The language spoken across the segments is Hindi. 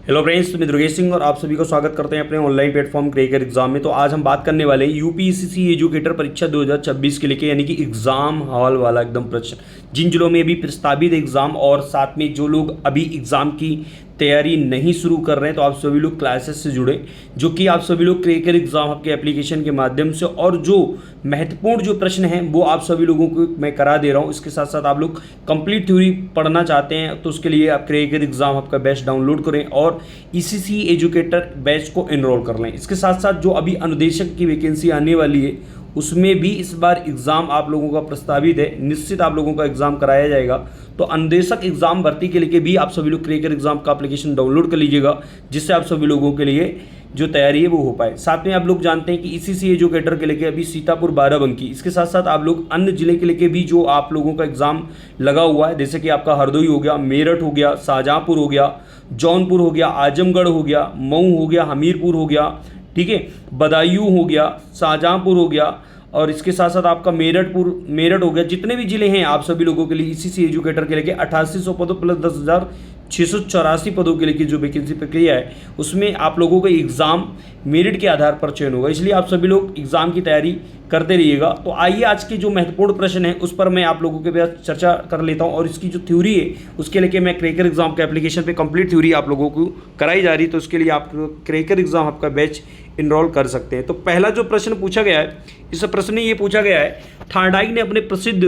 हेलो फ्रेंड्स, मैं दुर्गेश सिंह और आप सभी को स्वागत करते हैं अपने ऑनलाइन प्लेटफॉर्म क्रैकर एग्जाम में। तो आज हम बात करने वाले हैं यूपीएससी एजुकेटर परीक्षा 2026 के लिए, यानी कि एग्जाम हॉल वाला एकदम प्रश्न। जिन जिलों में अभी प्रस्तावित एग्जाम और साथ में जो लोग अभी एग्जाम की तैयारी नहीं शुरू कर रहे हैं, तो आप सभी लोग क्लासेस से जुड़े, जो कि आप सभी लोग क्रैकर एग्जाम हब के एप्लीकेशन के माध्यम से, और जो महत्वपूर्ण जो प्रश्न हैं वो आप सभी लोगों को मैं करा दे रहा हूं। इसके साथ साथ आप लोग कंप्लीट थ्योरी पढ़ना चाहते हैं तो उसके लिए आप क्रैकर एग्जाम हब का बैच डाउनलोड करें और ईसीसी एजुकेटर बैच को एनरोल कर लें। इसके साथ साथ जो अभी अनुदेशक की वैकेंसी आने वाली है उसमें भी इस बार एग्ज़ाम आप लोगों का प्रस्तावित है, निश्चित आप लोगों का एग्ज़ाम कराया जाएगा। तो अनुदेशक एग्ज़ाम भर्ती के लिए भी आप सभी लोग क्रैकर एग्ज़ाम का एप्लीकेशन डाउनलोड कर लीजिएगा, जिससे आप सभी लोगों के लिए जो तैयारी है वो हो पाए। साथ में आप लोग जानते हैं कि ईसीसी एजुकेटर के लिए अभी सीतापुर 12 इसके साथ साथ आप लोग अन्य जिले के लिए भी जो आप लोगों का एग्ज़ाम लगा हुआ है, जैसे कि आपका हरदोई हो गया, मेरठ हो गया, शाहजहाँपुर हो गया, जौनपुर हो गया, आजमगढ़ हो गया, मऊ हो गया, हमीरपुर हो गया, ठीक है, बदायूं हो गया, शाहजहाँपुर हो गया, और इसके साथ साथ आपका मेरठ हो गया। जितने भी जिले हैं आप सभी लोगों के लिए ईसीसी एजुकेटर के लिए 8800 पदों प्लस 10,684 पदों के लिए की जो वैकेंसी प्रक्रिया है उसमें आप लोगों का एग्ज़ाम मेरिट के आधार पर चयन होगा, इसलिए आप सभी लोग एग्ज़ाम की तैयारी करते रहिएगा। तो आइए आज के जो महत्वपूर्ण प्रश्न है उस पर मैं आप लोगों के पास चर्चा कर लेता हूं, और इसकी जो थ्योरी है उसके लिए मैं क्रैकर एग्जाम के एप्लीकेशन पे कंप्लीट थ्योरी आप लोगों को कराई जा रही है, तो उसके लिए आप क्रैकर एग्जाम आपका बैच इनरोल कर सकते हैं। तो पहला जो प्रश्न पूछा गया है, इस प्रश्न में ये पूछा गया है, थार्डाइक ने अपने प्रसिद्ध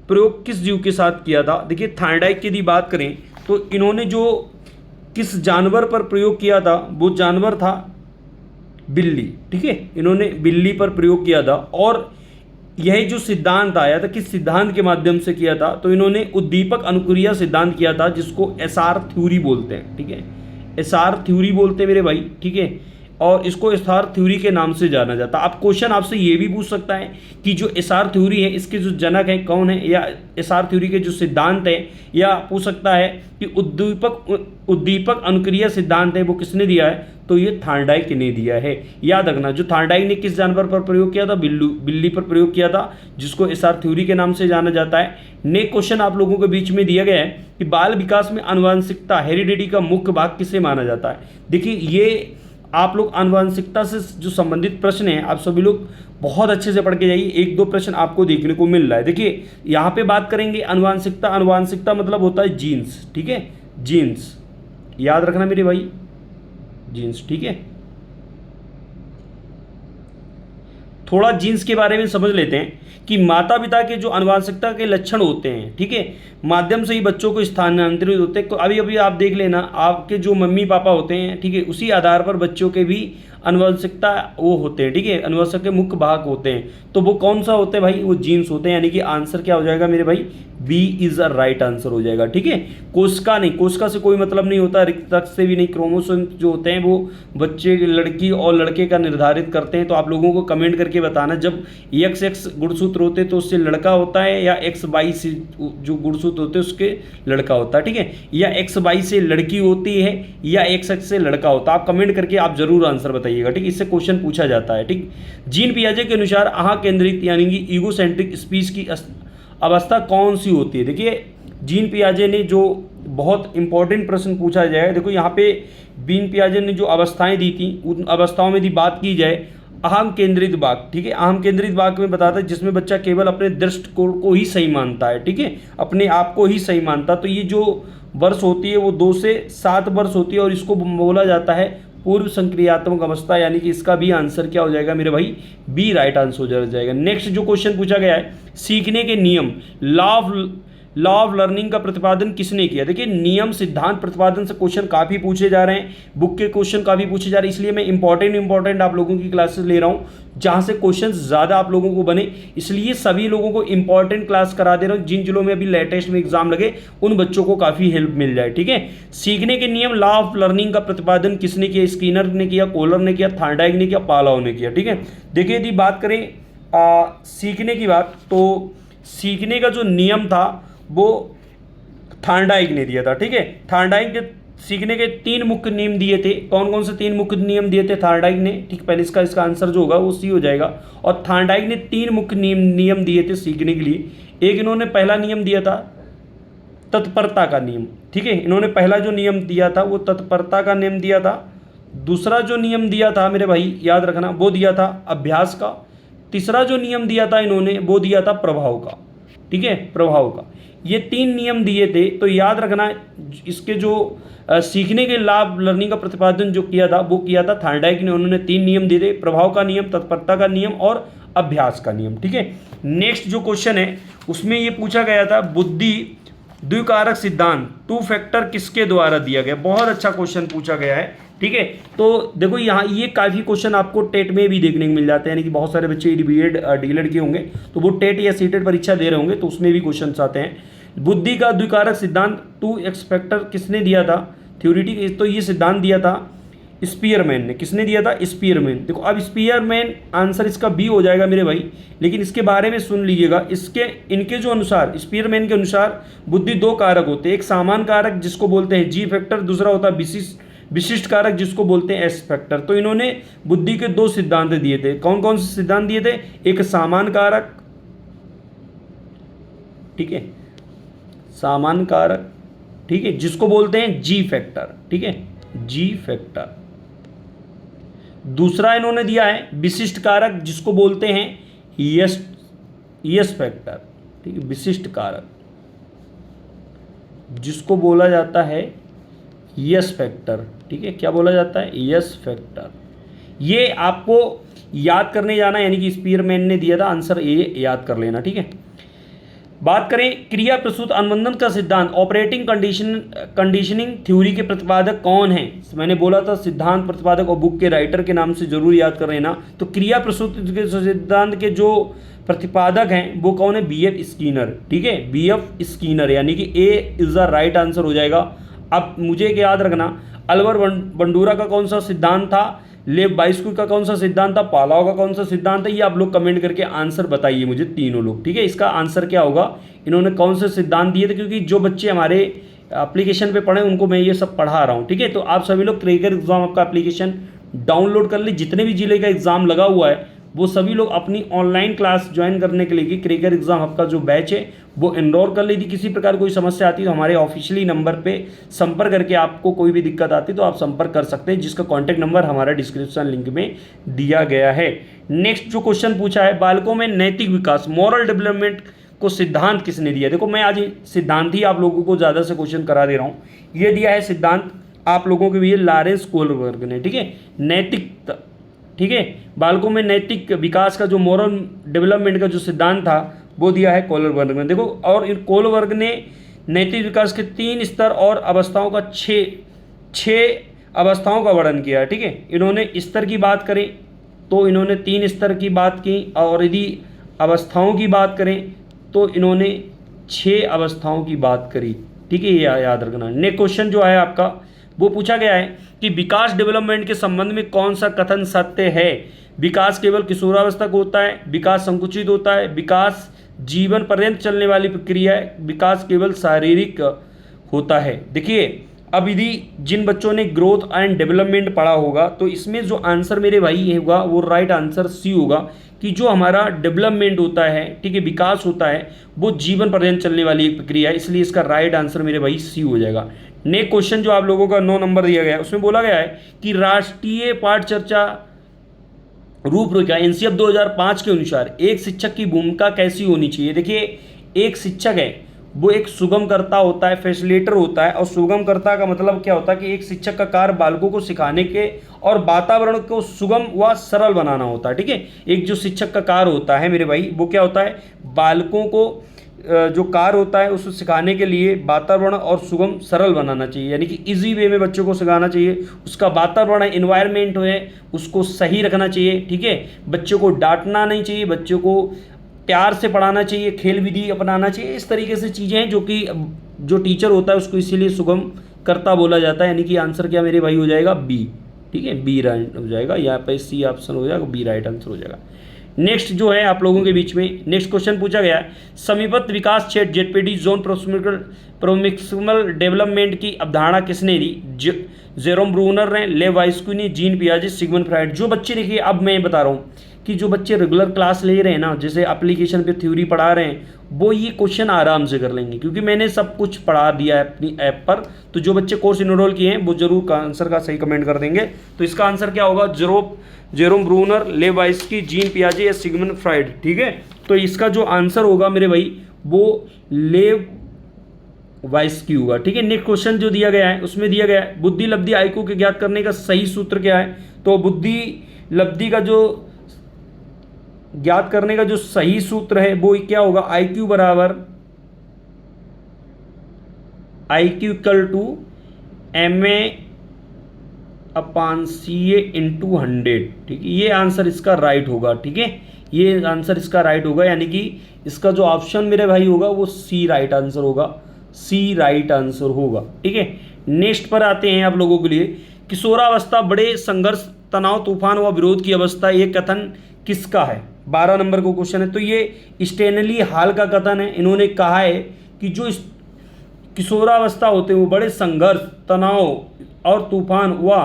प्रयोग किस जीव के साथ किया था। देखिए, थार्डाइक की यदि बात करें तो इन्होंने जो किस जानवर पर प्रयोग किया था वो जानवर था बिल्ली, ठीक है, इन्होंने बिल्ली पर प्रयोग किया था। और यह जो सिद्धांत आया था किस सिद्धांत के माध्यम से किया था, तो इन्होंने उद्दीपक अनुक्रिया सिद्धांत किया था, जिसको एसआर थ्योरी बोलते हैं, ठीक है, एसआर थ्योरी बोलते हैं मेरे भाई, ठीक है, और इसको एसआर थ्योरी के नाम से जाना जाता है। अब क्वेश्चन आपसे ये भी पूछ सकता है कि जो एसआर थ्योरी है इसके जो जनक है कौन है, या एसआर थ्योरी के जो सिद्धांत है, या पूछ सकता है कि उद्दीपक अनुक्रिया सिद्धांत है वो किसने दिया है, तो ये थार्डाइक ने दिया है। याद रखना, जो थार्डाइक ने किस जानवर पर प्रयोग किया था, बिल्ली पर प्रयोग किया था, जिसको एसआर थ्योरी के नाम से जाना जाता है। नेक्स्ट क्वेश्चन आप लोगों के बीच में दिया गया है कि बाल विकास में आनुवंशिकता हेरिडिटी का मुख्य भाग किसे माना जाता है। देखिए, ये आप लोग आनुवंशिकता से जो संबंधित प्रश्न हैं आप सभी लोग बहुत अच्छे से पढ़ के जाइए, एक दो प्रश्न आपको देखने को मिल रहा है। देखिए, यहाँ पे बात करेंगे आनुवंशिकता, आनुवंशिकता मतलब होता है जीन्स, ठीक है, जीन्स, याद रखना मेरे भाई, जीन्स, ठीक है। थोड़ा जीन्स के बारे में समझ लेते हैं कि माता पिता के जो आनुवंशिकता के लक्षण होते हैं, ठीक है, माध्यम से ही बच्चों को स्थानांतरित होते हैं। अभी अभी आप देख लेना, आपके जो मम्मी पापा होते हैं, ठीक है, उसी आधार पर बच्चों के भी आनुवंशिकता वो होते हैं, ठीक है, आनुवंशिक के मुख्य भाग होते हैं। तो वो कौन सा होते हैं भाई, वो जीन्स होते हैं, यानी कि आंसर क्या हो जाएगा मेरे भाई, B is a right answer हो जाएगा, ठीक है। कोशिका नहीं, कोशिका से कोई मतलब नहीं होता, रिक्त रक्त से भी नहीं, क्रोमोसोम जो होते हैं वो बच्चे, लड़की और लड़के का निर्धारित करते हैं। तो आप लोगों को कमेंट करके बताना, जब XX गुणसूत्र होते तो उससे लड़का होता है, या XY से जो गुणसूत्र होते हैं उसके लड़का होता है, ठीक है, या XY से लड़की होती है, या XX से लड़का होता है। आप कमेंट करके आप जरूर आंसर बताइएगा, ठीक, इससे क्वेश्चन पूछा जाता है, ठीक। जीन पियाजे के अनुसार अहा केंद्रित यानी कि ईगोसेंट्रिक स्पीच की अवस्था कौन सी होती है। देखिए, जीन पियाजे ने जो बहुत इंपॉर्टेंट प्रश्न पूछा जाए, देखो यहाँ पे जीन पियाजे ने जो अवस्थाएं दी थी उन अवस्थाओं में यदि बात की जाए, अहम केंद्रित वाक्य, ठीक है, अहम केंद्रित वाक्य में बताता है जिसमें बच्चा केवल अपने दृष्टिकोण को ही सही मानता है, ठीक है, अपने आप को ही सही मानता। तो ये जो वर्ष होती है वो 2 से 7 वर्ष होती है, और इसको बोला जाता है पूर्व संक्रियात्मक अवस्था, यानी कि इसका भी आंसर क्या हो जाएगा मेरे भाई, बी राइट आंसर हो जाएगा। नेक्स्ट जो क्वेश्चन पूछा गया है, सीखने के नियम, लॉ ऑफ लर्निंग का प्रतिपादन किसने किया। देखिए, नियम सिद्धांत प्रतिपादन से क्वेश्चन काफ़ी पूछे जा रहे हैं, बुक के क्वेश्चन काफ़ी पूछे जा रहे हैं, इसलिए मैं इंपॉर्टेंट आप लोगों की क्लासेस ले रहा हूं जहां से क्वेश्चन ज़्यादा आप लोगों को बने, इसलिए सभी लोगों को इंपॉर्टेंट क्लास करा दे रहा हूं। जिन जिलों में अभी लेटेस्ट में एग्जाम लगे उन बच्चों को काफ़ी हेल्प मिल जाए, ठीक है। सीखने के नियम, लॉ ऑफ लर्निंग का प्रतिपादन किसने किया, स्किनर ने किया, कोलर ने किया, थार्डाइक ने किया, पालाव ने किया, ठीक है। देखिए, यदि बात करें सीखने की बात, तो सीखने का जो नियम था वो थार्डाइक ने दिया था, ठीक है। थार्डाइक ने सीखने के 3 मुख्य नियम दिए थे। कौन कौन से 3 मुख्य नियम दिए थे थार्डाइक ने, ठीक, पहले इसका आंसर जो होगा वो सी हो जाएगा। और थार्डाइक ने 3 मुख्य नियम दिए थे सीखने के लिए। एक इन्होंने पहला नियम दिया था तत्परता का नियम, ठीक है। इन्होंने पहला जो नियम दिया था वो तत्परता का नियम दिया था। दूसरा जो नियम दिया था मेरे भाई याद रखना, वो दिया था अभ्यास का। तीसरा जो नियम दिया था इन्होंने वो दिया था प्रभाव का, ठीक है, प्रभाव का। ये 3 नियम दिए थे। तो याद रखना इसके जो सीखने के लाभ, लर्निंग का प्रतिपादन जो किया था वो किया था थार्डाइक ने। उन्होंने 3 नियम दिए थे, प्रभाव का नियम, तत्परता का नियम और अभ्यास का नियम, ठीक है। नेक्स्ट जो क्वेश्चन है उसमें ये पूछा गया था बुद्धि द्विकारक सिद्धांत 2 फैक्टर किसके द्वारा दिया गया। बहुत अच्छा क्वेश्चन पूछा गया है, ठीक है। तो देखो यहाँ ये काफ़ी क्वेश्चन आपको टेट में भी देखने को मिल जाते हैं, यानी कि बहुत सारे बच्चे बीएड डीएलएड के होंगे तो वो टेट या सीटेट परीक्षा दे रहे होंगे तो उसमें भी क्वेश्चन आते हैं। बुद्धि का द्विकारक सिद्धांत 2 एक्स फैक्टर किसने दिया था थ्योरेटिक, तो ये सिद्धांत दिया था स्पीयरमैन ने। किसने दिया था? स्पीयरमैन। देखो अब स्पीयरमैन आंसर इसका बी हो जाएगा मेरे भाई, लेकिन इसके बारे में सुन लीजिएगा। इनके जो अनुसार, स्पीयरमैन के अनुसार बुद्धि 2 कारक होते हैं, एक सामान्य कारक जिसको बोलते हैं जी फैक्टर, दूसरा होता है विशिष्ट कारक जिसको बोलते हैं एस फैक्टर। तो इन्होंने बुद्धि के 2 सिद्धांत दिए थे। कौन कौन से सिद्धांत दिए थे? एक सामान्य कारक, ठीक है, सामान्य कारक, ठीक है, जिसको बोलते हैं जी फैक्टर, ठीक है, जी फैक्टर। दूसरा इन्होंने दिया है विशिष्ट कारक जिसको बोलते हैं यस फैक्टर, ठीक है, विशिष्ट कारक जिसको बोला जाता है यस फैक्टर, ठीक है, क्या बोला जाता है? Yes factor. ये आपको याद करने जाना, यानी कि स्पीयरमैन ने दिया था, आंसर ए याद कर लेना, ठीक है। बात करें क्रिया प्रसूत अनुबंधन का सिद्धांत, ऑपरेटिंग कंडीशनिंग थ्योरी के प्रतिपादक कौन है? मैंने बोला था सिद्धांत प्रतिपादक और बुक के राइटर के नाम से जरूर याद कर लेना। तो क्रिया प्रसूत के सिद्धांत के जो प्रतिपादक हैं वो कौन है? बीएफ स्किनर, ठीक है, बीएफ स्किनर, यानी कि ए इज द राइट आंसर हो जाएगा। अब मुझे याद रखना अल्बर बंडूरा का कौन सा सिद्धांत था, लेव बाइस्कू का कौन सा सिद्धांत था, पालाव का कौन सा सिद्धांत है, ये आप लोग कमेंट करके आंसर बताइए मुझे, तीनों लोग, ठीक है। इसका आंसर क्या होगा? इन्होंने कौन से सिद्धांत दिए थे, क्योंकि जो बच्चे हमारे एप्लीकेशन पे पढ़े उनको मैं ये सब पढ़ा रहा हूँ, ठीक है। तो आप सभी लोग क्रेकर एग्जाम आपका एप्लीकेशन डाउनलोड कर ले, जितने भी जिले का एग्जाम लगा हुआ है वो सभी लोग अपनी ऑनलाइन क्लास ज्वाइन करने के लिए क्रेकर एग्जाम आपका जो बैच है वो एनरोल कर लीजिए। किसी प्रकार कोई समस्या आती है तो हमारे ऑफिशियली नंबर पे संपर्क करके, आपको कोई भी दिक्कत आती है तो आप संपर्क कर सकते हैं, जिसका कॉन्टैक्ट नंबर हमारा डिस्क्रिप्शन लिंक में दिया गया है। नेक्स्ट जो क्वेश्चन पूछा है, बालकों में नैतिक विकास, मॉरल डेवलपमेंट को सिद्धांत किसने दिया? देखो मैं आज सिद्धांत ही आप लोगों को ज़्यादा से क्वेश्चन करा दे रहा हूँ। ये दिया है सिद्धांत आप लोगों के लिए लॉरेंस कोहलबर्ग ने, ठीक है, नैतिक, ठीक है, बालकों में नैतिक विकास का जो मॉरल डेवलपमेंट का जो सिद्धांत था वो दिया है कोहलबर्ग ने। देखो और कोहलबर्ग ने नैतिक विकास के 3 स्तर और अवस्थाओं का 6 अवस्थाओं का वर्णन किया है, ठीक है। इन्होंने स्तर की बात करें तो इन्होंने 3 स्तर की बात की, और यदि अवस्थाओं की बात करें तो इन्होंने 6 अवस्थाओं की बात करी, ठीक है, ये याद रखना। नेक्स्ट क्वेश्चन जो है आपका वो पूछा गया है कि विकास डेवलपमेंट के संबंध में कौन सा कथन सत्य है? विकास केवल किशोरावस्था को होता है, विकास संकुचित होता है, विकास जीवन पर्यंत चलने वाली प्रक्रिया है, विकास केवल शारीरिक होता है। देखिए अब यदि जिन बच्चों ने ग्रोथ एंड डेवलपमेंट पढ़ा होगा तो इसमें जो आंसर मेरे भाई होगा वो राइट आंसर सी होगा, कि जो हमारा डेवलपमेंट होता है, ठीक है, विकास होता है, वो जीवन पर्यंत चलने वाली एक प्रक्रिया है, इसलिए इसका राइट आंसर मेरे भाई सी हो जाएगा। नेक्स्ट क्वेश्चन जो आप लोगों का 9 नंबर दिया गया है उसमें बोला गया है कि राष्ट्रीय पाठ चर्चा रूपरेखा एनसीएफ 2005 के अनुसार एक शिक्षक की भूमिका कैसी होनी चाहिए? देखिए एक शिक्षक है वो एक सुगमकर्ता होता है, फैसिलिटेटर होता है, और सुगमकर्ता का मतलब क्या होता है कि एक शिक्षक का कार्य बालकों को सिखाने के और वातावरण को सुगम व सरल बनाना होता है, ठीक है। एक जो शिक्षक का कार्य होता है मेरे भाई वो क्या होता है, बालकों को जो कार्य होता है उसको सिखाने के लिए वातावरण और सुगम सरल बनाना चाहिए, यानी कि इजी वे में बच्चों को सिखाना चाहिए। उसका वातावरण इन्वायरमेंट है उसको सही रखना चाहिए, ठीक है। बच्चों को डांटना नहीं चाहिए, बच्चों को प्यार से पढ़ाना चाहिए, खेल विधि अपनाना चाहिए। इस तरीके से चीज़ें हैं जो कि जो टीचर होता है उसको इसीलिए सुगम करता बोला जाता है, यानी कि आंसर क्या मेरे भाई हो जाएगा? बी, ठीक है, बी राइट हो जाएगा, यहाँ पर सी ऑप्शन हो जाएगा, बी राइट आंसर हो जाएगा। नेक्स्ट जो है आप लोगों के बीच में नेक्स्ट क्वेश्चन पूछा गया है, समीपत विकास क्षेत्र जेडपीडी जोन प्रोक्सिमल डेवलपमेंट की अवधारणा किसने दी? जेरोम ब्रूनर ने, लेव बाइस्कू ने, जीन पियाजे, सिगमंड फ्राइड। जो बच्चे देखिए अब मैं बता रहा हूँ कि जो बच्चे रेगुलर क्लास ले रहे हैं ना, जैसे एप्लीकेशन पे थ्योरी पढ़ा रहे हैं, वो ये क्वेश्चन आराम से कर लेंगे, क्योंकि मैंने सब कुछ पढ़ा दिया है अपनी ऐप पर। तो जो बच्चे कोर्स इनरोल किए हैं वो जरूर आंसर का सही कमेंट कर देंगे। तो इसका आंसर क्या होगा? जेरोम ब्रूनर, लेवाइस्की, जीन पियाजे या सिगमंड फ्राइड। ठीक है, तो इसका जो आंसर होगा मेरे भाई वो लेवाइस्की होगा। ठीक है, नेक्स्ट क्वेश्चन जो दिया गया है उसमें दिया गया है बुद्धि लब्धि आईक्यू के ज्ञात करने का सही सूत्र क्या है? तो बुद्धि लब्धि का जो ज्ञात करने का जो सही सूत्र है वो क्या होगा? आईक्यू बराबर IQ equal to MA upon CA into 100। ठीक है, ये आंसर इसका राइट होगा। ठीक है, ये आंसर इसका राइट होगा, यानी कि इसका जो ऑप्शन मेरे भाई होगा वो सी राइट आंसर होगा, सी राइट आंसर होगा। ठीक है, नेक्स्ट पर आते हैं आप लोगों के लिए। किशोरावस्था बड़े संघर्ष, तनाव, तूफान व विरोध की अवस्था, ये कथन किसका है? 12 नंबर का क्वेश्चन है। तो ये स्टैनली हॉल का कथन है। इन्होंने कहा है कि जो किशोरावस्था होते हैं वो बड़े संघर्ष, तनाव और तूफान व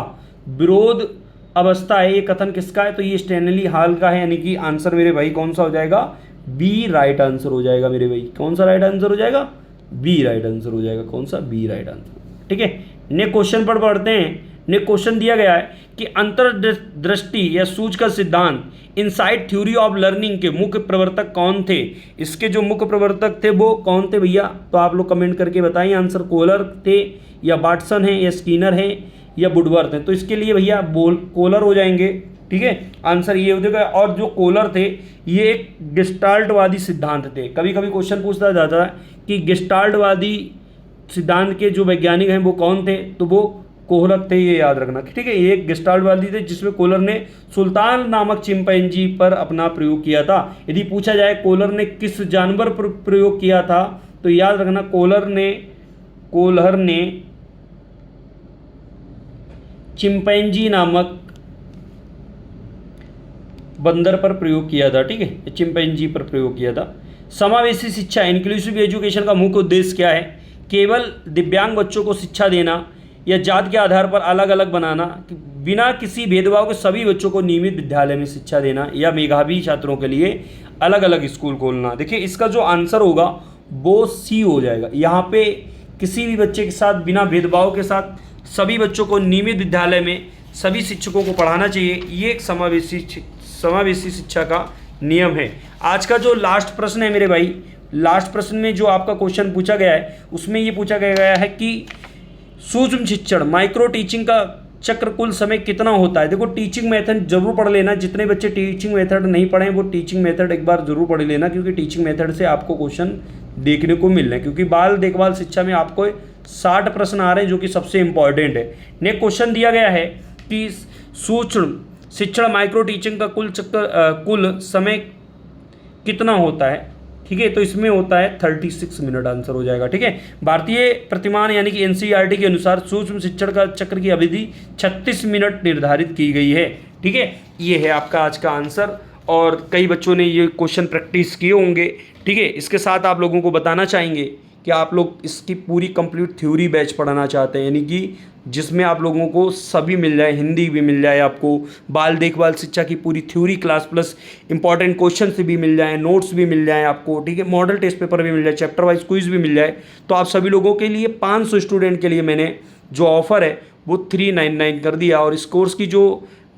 विरोध अवस्था है। ये कथन किसका है? तो ये स्टैनली हॉल का है, यानी कि आंसर मेरे भाई कौन सा हो जाएगा? बी राइट आंसर हो जाएगा मेरे भाई। कौन सा राइट आंसर हो जाएगा? बी राइट आंसर हो जाएगा। कौन सा? B right answer. ठीक है, नेक्स्ट क्वेश्चन पर पढ़ते हैं। नेक्स्ट क्वेश्चन दिया गया है कि अंतर्दृष्टि या सूझ का सिद्धांत, इनसाइट थ्योरी ऑफ लर्निंग के मुख्य प्रवर्तक कौन थे? इसके जो मुख्य प्रवर्तक थे वो कौन थे भैया? तो आप लोग कमेंट करके बताइए। आंसर कोलर थे या वाटसन है या स्किनर है या वुडवर्थ है? तो इसके लिए भैया कोलर हो जाएंगे। ठीक है, आंसर ये हो जाएगा। और जो कोलर थे ये एक गेस्टाल्टवादी सिद्धांत थे। कभी कभी क्वेश्चन पूछता जाता है कि गेस्टाल्टवादी सिद्धांत के जो वैज्ञानिक हैं वो कौन थे? तो वो कोहलर थे, ये याद रखना। ठीक है, ये एक गेस्टाल्टवादी थे जिसमें कोलर ने सुल्तान नामक चिंपैंजी पर अपना प्रयोग किया था। यदि पूछा जाए कोलर ने किस जानवर पर प्रयोग किया था, तो याद रखना कोलर ने चिंपैंजी नामक बंदर पर प्रयोग किया था। ठीक है, चिंपैंजी पर प्रयोग किया था। समावेशी शिक्षा, इंक्लूसिव एजुकेशन का मुख्य उद्देश्य क्या है? केवल दिव्यांग बच्चों को शिक्षा देना या जात के आधार पर अलग अलग बनाना, बिना किसी भेदभाव के सभी बच्चों को नियमित विद्यालय में शिक्षा देना, या मेधावी छात्रों के लिए अलग अलग स्कूल खोलना। देखिए, इसका जो आंसर होगा वो सी हो जाएगा। यहाँ पे किसी भी बच्चे के साथ बिना भेदभाव के साथ सभी बच्चों को नियमित विद्यालय में सभी शिक्षकों को पढ़ाना चाहिए। ये एक समावेशी शिक्षा का नियम है। आज का जो लास्ट प्रश्न है मेरे भाई, लास्ट प्रश्न में जो आपका क्वेश्चन पूछा गया है उसमें ये पूछा गया है कि सूक्ष्म शिक्षण माइक्रो टीचिंग का चक्र कुल समय कितना होता है? देखो, टीचिंग मेथड जरूर पढ़ लेना। जितने बच्चे टीचिंग मेथड नहीं पढ़े वो टीचिंग मेथड एक बार जरूर पढ़ लेना, क्योंकि टीचिंग मेथड से आपको क्वेश्चन देखने को मिल रहे हैं। क्योंकि बाल देखभाल शिक्षा में आपको 60 प्रश्न आ रहे हैं जो कि सबसे इंपॉर्टेंट है। नेक्स्ट क्वेश्चन दिया गया है कि सूक्ष्म शिक्षण माइक्रो टीचिंग का कुल समय कितना होता है? ठीक है, तो इसमें होता है 36 मिनट, आंसर हो जाएगा। ठीक है, भारतीय प्रतिमान यानी कि NCERT के अनुसार सूक्ष्म शिक्षण का चक्र की अवधि 36 मिनट निर्धारित की गई है। ठीक है, ये है आपका आज का आंसर। और कई बच्चों ने ये क्वेश्चन प्रैक्टिस किए होंगे। ठीक है, इसके साथ आप लोगों को बताना चाहेंगे कि आप लोग इसकी पूरी कंप्लीट थ्योरी बैच पढ़ाना चाहते हैं, यानी कि जिसमें आप लोगों को सभी मिल जाए, हिंदी भी मिल जाए, आपको बाल देखभाल शिक्षा की पूरी theory class plus important question से भी मिल जाए, नोट्स भी मिल जाए आपको। ठीक है, मॉडल टेस्ट पेपर भी मिल जाए, चैप्टर वाइज क्विज भी मिल जाए। तो आप सभी लोगों के लिए 500 स्टूडेंट के लिए मैंने जो ऑफ़र है वो 399 कर दिया। और इस कोर्स की जो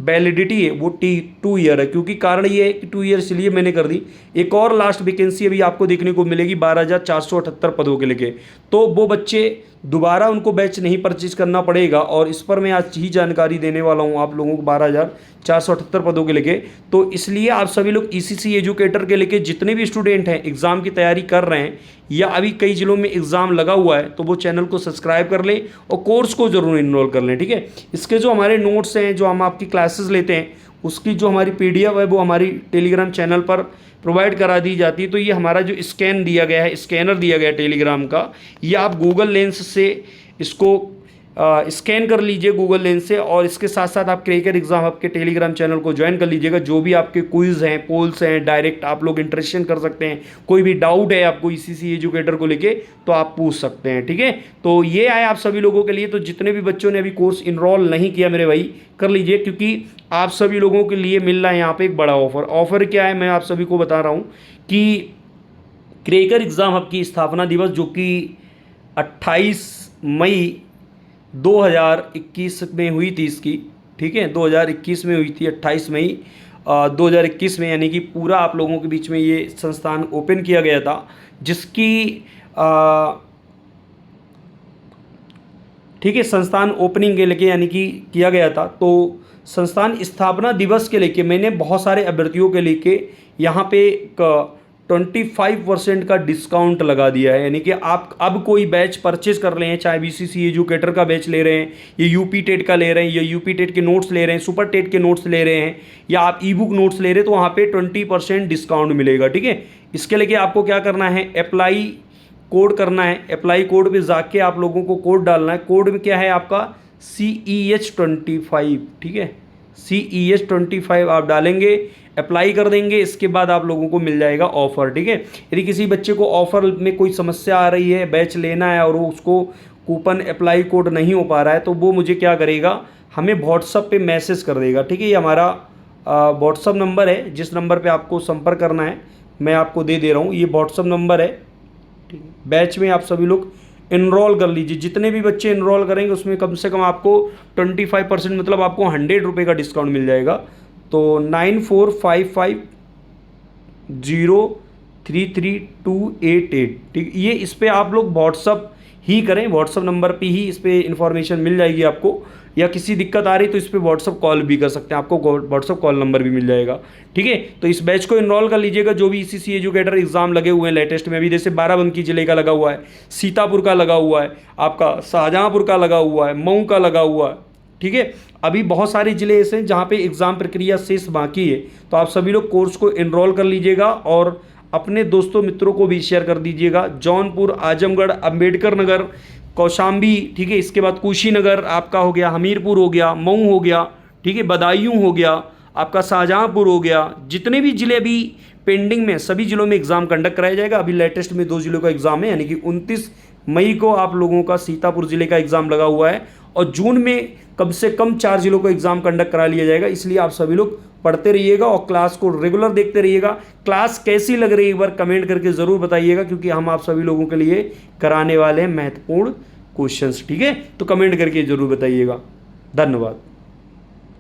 वैलिडिटी है वो 2 ईयर है, क्योंकि कारण ये है कि 2 ईयर इसलिए मैंने कर दी। एक और लास्ट वैकेंसी अभी आपको देखने को मिलेगी 12,478 पदों के लिए। तो वो बच्चे दोबारा उनको बैच नहीं परचेज करना पड़ेगा, और इस पर मैं आज ही जानकारी देने वाला हूँ आप लोगों को 12,478 पदों के लिए। तो इसलिए आप सभी लोग ECC एजुकेटर के लिए जितने भी स्टूडेंट हैं एग्ज़ाम की तैयारी कर रहे हैं या अभी कई जिलों में एग्ज़ाम लगा हुआ है, तो वो चैनल को सब्सक्राइब कर लें और कोर्स को ज़रूर इनरोल कर लें। ठीक है, इसके जो हमारे नोट्स हैं, जो हम आपकी क्लासेस लेते हैं, उसकी जो हमारी PDF है वो हमारी टेलीग्राम चैनल पर प्रोवाइड करा दी जाती है। तो ये हमारा जो स्कैनर दिया गया है टेलीग्राम का, ये आप गूगल लेंस से इसको स्कैन कर लीजिए गूगल लेंस से, और इसके साथ साथ आप क्रैकर एग्जाम हब के टेलीग्राम चैनल को ज्वाइन कर लीजिएगा। जो भी आपके क्विज हैं, पोल्स हैं, डायरेक्ट आप लोग इंटरेक्शन कर सकते हैं। कोई भी डाउट है आपको ईसीसी एजुकेटर को लेके तो आप पूछ सकते हैं, ठीक है। तो ये आया आप सभी लोगों के लिए। तो जितने भी बच्चों ने अभी कोर्स इनरोल नहीं किया मेरे भाई, कर लीजिए, क्योंकि आप सभी लोगों के लिए मिल रहा है यहाँ पे एक बड़ा ऑफर। ऑफर क्या है मैं आप सभी को बता रहा हूँ कि क्रैकर एग्जाम हब की स्थापना दिवस जो कि 28 मई 2021 में हुई थी इसकी, ठीक है, 2021 में हुई थी, 28 मई 2021 में, यानी कि पूरा आप लोगों के बीच में ये संस्थान ओपन किया गया था, जिसकी ठीक है, संस्थान ओपनिंग के लेके यानी कि किया गया था। तो संस्थान स्थापना दिवस के लेके मैंने बहुत सारे अभ्यर्थियों के लेके यहाँ पे 25% का डिस्काउंट लगा दिया है। यानी कि आप अब कोई बैच परचेज कर रहे हैं, चाहे बीसीसी एजुकेटर का बैच ले रहे हैं, ये यूपी टेट का ले रहे हैं, या यूपी टेट के नोट्स ले रहे हैं, सुपर टेट के नोट्स ले रहे हैं, या आप ई बुक नोट्स ले रहे हैं, तो वहाँ पे 20% डिस्काउंट मिलेगा, ठीक है। इसके लेके आपको क्या करना है, अप्लाई कोड करना है। अप्लाई कोड पे जाके आप लोगों को कोड डालना है। कोड में क्या है आपका CEH25, ठीक है, CEH25 आप डालेंगे, अप्लाई कर देंगे, इसके बाद आप लोगों को मिल जाएगा ऑफर, ठीक है। यदि किसी बच्चे को ऑफर में कोई समस्या आ रही है, बैच लेना है और वो उसको कूपन अप्लाई कोड नहीं हो पा रहा है, तो वो मुझे क्या करेगा, हमें व्हाट्सअप पे मैसेज कर देगा, ठीक है। ये हमारा व्हाट्सअप नंबर है, जिस नंबर पे आपको संपर्क करना है मैं आपको दे रहा हूँ, ये व्हाट्सअप नंबर है, ठीक है। बैच में आप सभी लोग इनरोल कर लीजिए। जितने भी बच्चे इनरोल करेंगे उसमें कम से कम आपको 25%, मतलब आपको 100 रुपये का डिस्काउंट मिल जाएगा। तो 9455033288, ठीक, ये इस पर आप लोग व्हाट्सअप ही करें, व्हाट्सअप नंबर पे ही इस पर इन्फॉर्मेशन मिल जाएगी आपको। या किसी दिक्कत आ रही तो इस पर व्हाट्सअप कॉल भी कर सकते हैं, आपको व्हाट्सअप कॉल नंबर भी मिल जाएगा, ठीक है। तो इस बैच को इनरोल कर लीजिएगा। जो भी ईसीसी एजुकेटर एग्जाम लगे हुए हैं लेटेस्ट में, अभी जैसे बाराबंकी जिले का लगा हुआ है, सीतापुर का लगा हुआ है, आपका शाहजहाँपुर का लगा हुआ है, मऊ का लगा हुआ है, ठीक है। अभी बहुत सारे जिले ऐसे हैं जहाँ पे एग्ज़ाम प्रक्रिया शेष बाकी है। तो आप सभी लोग कोर्स को इनरोल कर लीजिएगा और अपने दोस्तों मित्रों को भी शेयर कर दीजिएगा। जौनपुर, आजमगढ़, अंबेडकर नगर, कौशाम्बी, ठीक है, इसके बाद कुशीनगर आपका हो गया, हमीरपुर हो गया, मऊ हो गया, ठीक है, बदायूं हो गया, आपका शाहजहाँपुर हो गया। जितने भी ज़िले अभी पेंडिंग में, सभी जिलों में एग्ज़ाम कंडक्ट कराया जाएगा। अभी लेटेस्ट में 2 जिलों का एग्ज़ाम है, यानी कि 29 मई को आप लोगों का सीतापुर ज़िले का एग्ज़ाम लगा हुआ है, और जून में कम से कम 4 जिलों को एग्ज़ाम कंडक्ट करा लिया जाएगा। इसलिए आप सभी लोग पढ़ते रहिएगा और क्लास को रेगुलर देखते रहिएगा। क्लास कैसी लग रही है एक बार कमेंट करके ज़रूर बताइएगा, क्योंकि हम आप सभी लोगों के लिए कराने वाले हैं महत्वपूर्ण क्वेश्चंस, ठीक है। तो कमेंट करके ज़रूर बताइएगा। धन्यवाद।